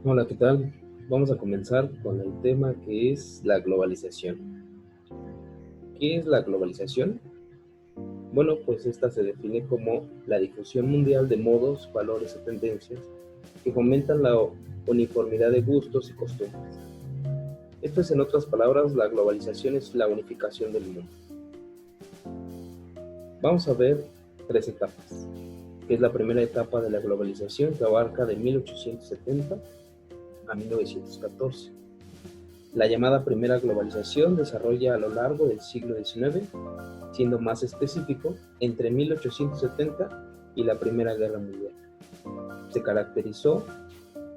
Hola, ¿qué tal? Vamos a comenzar con el tema que es la globalización. ¿Qué es la globalización? Bueno, pues esta se define como la difusión mundial de modos, valores o tendencias que fomentan la uniformidad de gustos y costumbres. Esto es, en otras palabras, la globalización es la unificación del mundo. Vamos a ver tres etapas, que es la primera etapa de la globalización que abarca de 1870 a 1914. La llamada primera globalización desarrolla a lo largo del siglo XIX, siendo más específico, entre 1870 y la Primera Guerra Mundial. Se caracterizó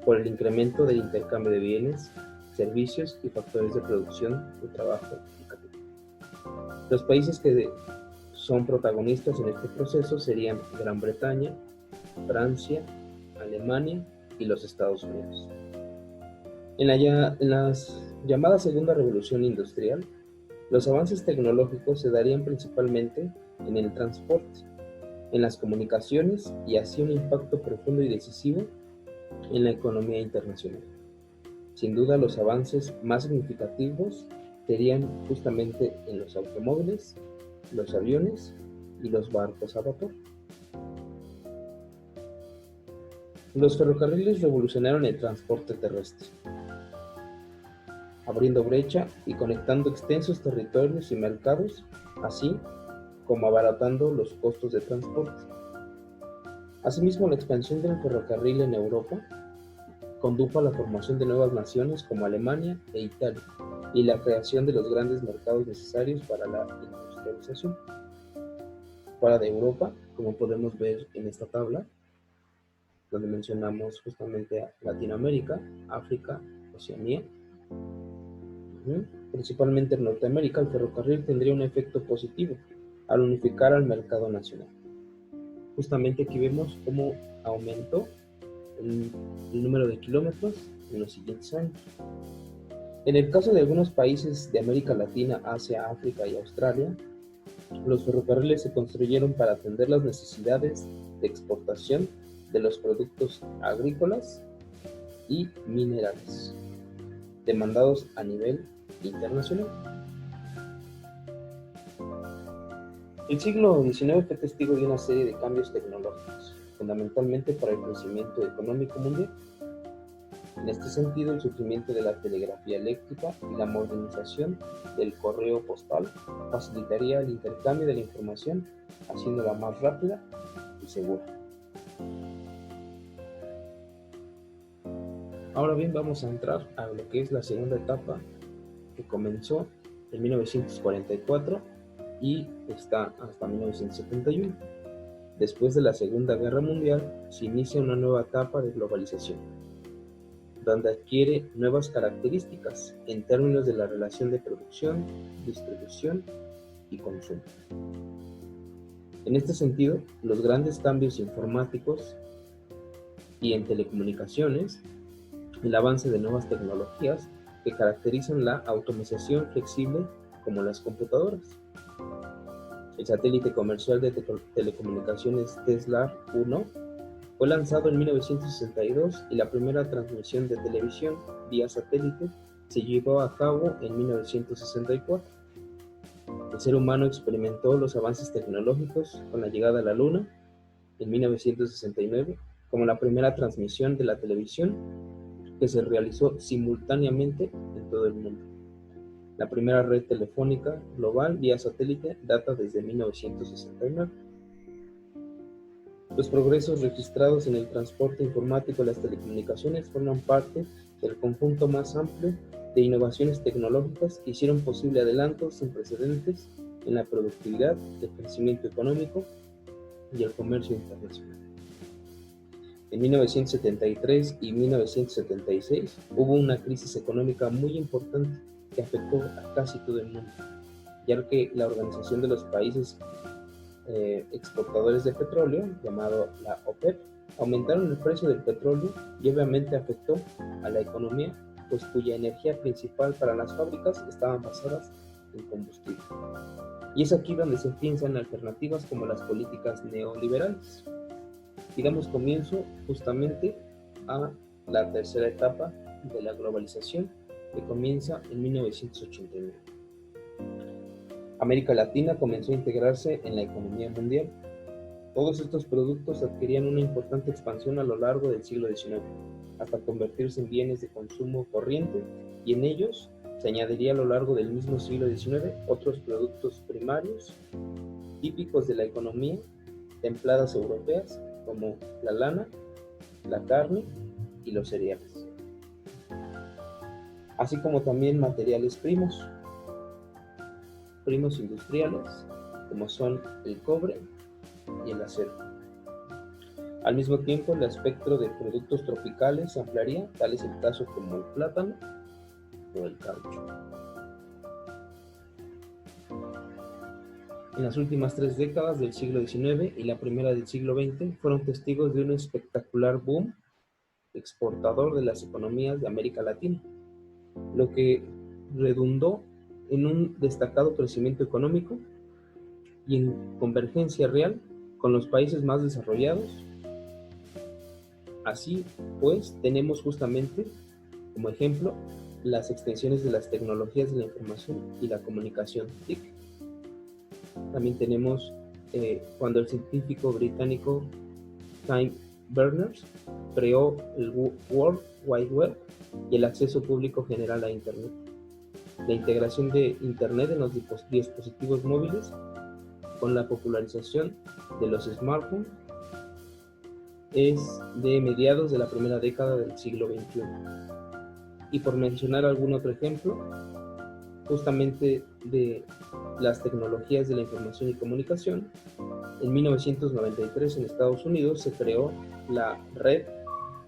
por el incremento del intercambio de bienes, servicios y factores de producción de trabajo y capital. Los países que son protagonistas en este proceso serían Gran Bretaña, Francia, Alemania y los Estados Unidos. En la llamada Segunda Revolución Industrial, los avances tecnológicos se darían principalmente en el transporte, en las comunicaciones y así un impacto profundo y decisivo en la economía internacional. Sin duda, los avances más significativos serían justamente en los automóviles, los aviones y los barcos a vapor. Los ferrocarriles revolucionaron el transporte terrestre, abriendo brecha y conectando extensos territorios y mercados, así como abaratando los costos de transporte. Asimismo, la expansión del ferrocarril en Europa condujo a la formación de nuevas naciones como Alemania e Italia y la creación de los grandes mercados necesarios para la industrialización. Fuera de Europa, como podemos ver en esta tabla, donde mencionamos justamente a Latinoamérica, África, Oceanía, principalmente en Norteamérica, el ferrocarril tendría un efecto positivo al unificar al mercado nacional. Justamente aquí vemos cómo aumentó el número de kilómetros en los siguientes años. En el caso de algunos países de América Latina, Asia, África y Australia, los ferrocarriles se construyeron para atender las necesidades de exportación de los productos agrícolas y minerales, demandados a nivel internacional. El siglo XIX fue testigo de una serie de cambios tecnológicos, fundamentalmente para el crecimiento económico mundial. En este sentido, el surgimiento de la telegrafía eléctrica y la modernización del correo postal facilitaría el intercambio de la información, haciéndola más rápida y segura. Ahora bien, vamos a entrar a lo que es la segunda etapa, que comenzó en 1944 y está hasta 1971. Después de la Segunda Guerra Mundial, se inicia una nueva etapa de globalización, donde adquiere nuevas características en términos de la relación de producción, distribución y consumo. En este sentido, los grandes cambios informáticos y en telecomunicaciones, el avance de nuevas tecnologías que caracterizan la automatización flexible como las computadoras. El satélite comercial de telecomunicaciones Tesla 1 fue lanzado en 1962 y la primera transmisión de televisión vía satélite se llevó a cabo en 1964. El ser humano experimentó los avances tecnológicos con la llegada a la Luna en 1969 como la primera transmisión de la televisión que se realizó simultáneamente en todo el mundo. La primera red telefónica global vía satélite data desde 1969. Los progresos registrados en el transporte informático y las telecomunicaciones forman parte del conjunto más amplio de innovaciones tecnológicas que hicieron posible adelantos sin precedentes en la productividad, el crecimiento económico y el comercio internacional. En 1973 y 1976 hubo una crisis económica muy importante que afectó a casi todo el mundo, ya que la Organización de los Países Exportadores de Petróleo, llamado la OPEP, aumentaron el precio del petróleo y obviamente afectó a la economía, pues cuya energía principal para las fábricas estaban basadas en combustible. Y es aquí donde se piensan alternativas como las políticas neoliberales, y damos comienzo justamente a la tercera etapa de la globalización, que comienza en 1989. América Latina comenzó a integrarse en la economía mundial. Todos estos productos adquirían una importante expansión a lo largo del siglo XIX, hasta convertirse en bienes de consumo corriente, y en ellos se añadiría a lo largo del mismo siglo XIX otros productos primarios típicos de la economía templadas europeas, como la lana, la carne y los cereales, así como también materiales primos industriales, como son el cobre y el acero. Al mismo tiempo, el espectro de productos tropicales se ampliaría, tal es el caso como el plátano o el caucho. En las últimas 3 décadas del siglo XIX y la primera del siglo XX fueron testigos de un espectacular boom exportador de las economías de América Latina, lo que redundó en un destacado crecimiento económico y en convergencia real con los países más desarrollados. Así pues, tenemos justamente como ejemplo las extensiones de las tecnologías de la información y la comunicación, TIC. También tenemos cuando el científico británico Tim Berners creó el World Wide Web y el acceso público general a Internet. La integración de Internet en los dispositivos móviles con la popularización de los smartphones es de mediados de la primera década del siglo XXI. Y por mencionar algún otro ejemplo, justamente de las tecnologías de la información y comunicación, en 1993 en Estados Unidos se creó la red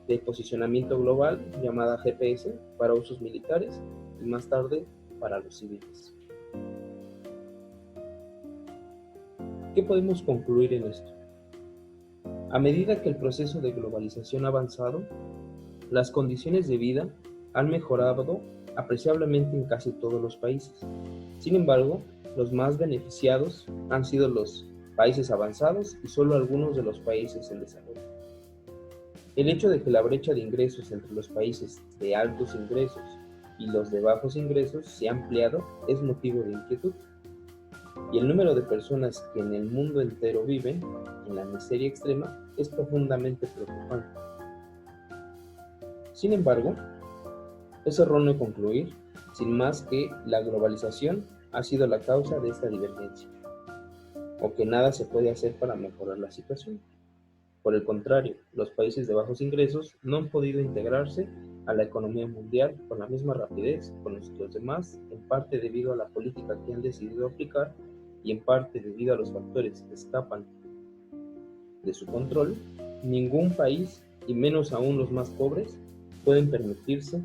de posicionamiento global llamada GPS para usos militares y más tarde para los civiles. ¿Qué podemos concluir en esto? A medida que el proceso de globalización ha avanzado, las condiciones de vida han mejorado apreciablemente en casi todos los países. Sin embargo, los más beneficiados han sido los países avanzados y solo algunos de los países en desarrollo. El hecho de que la brecha de ingresos entre los países de altos ingresos y los de bajos ingresos se ha ampliado es motivo de inquietud. Y el número de personas que en el mundo entero viven en la miseria extrema es profundamente preocupante. Sin embargo, es erróneo concluir, sin más, que la globalización ha sido la causa de esta divergencia, o que nada se puede hacer para mejorar la situación. Por el contrario, los países de bajos ingresos no han podido integrarse a la economía mundial con la misma rapidez con los demás, en parte debido a la política que han decidido aplicar y en parte debido a los factores que escapan de su control. Ningún país, y menos aún los más pobres, pueden permitirse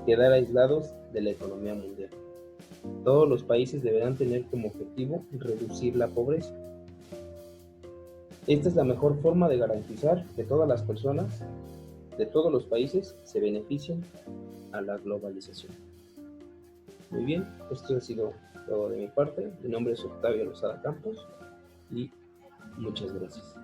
quedar aislados de la economía mundial. Todos los países deberán tener como objetivo reducir la pobreza. Esta es la mejor forma de garantizar que todas las personas de todos los países se beneficien a la globalización. Muy bien, esto ha sido todo de mi parte. Mi nombre es Octavio Lozada Campos y muchas gracias.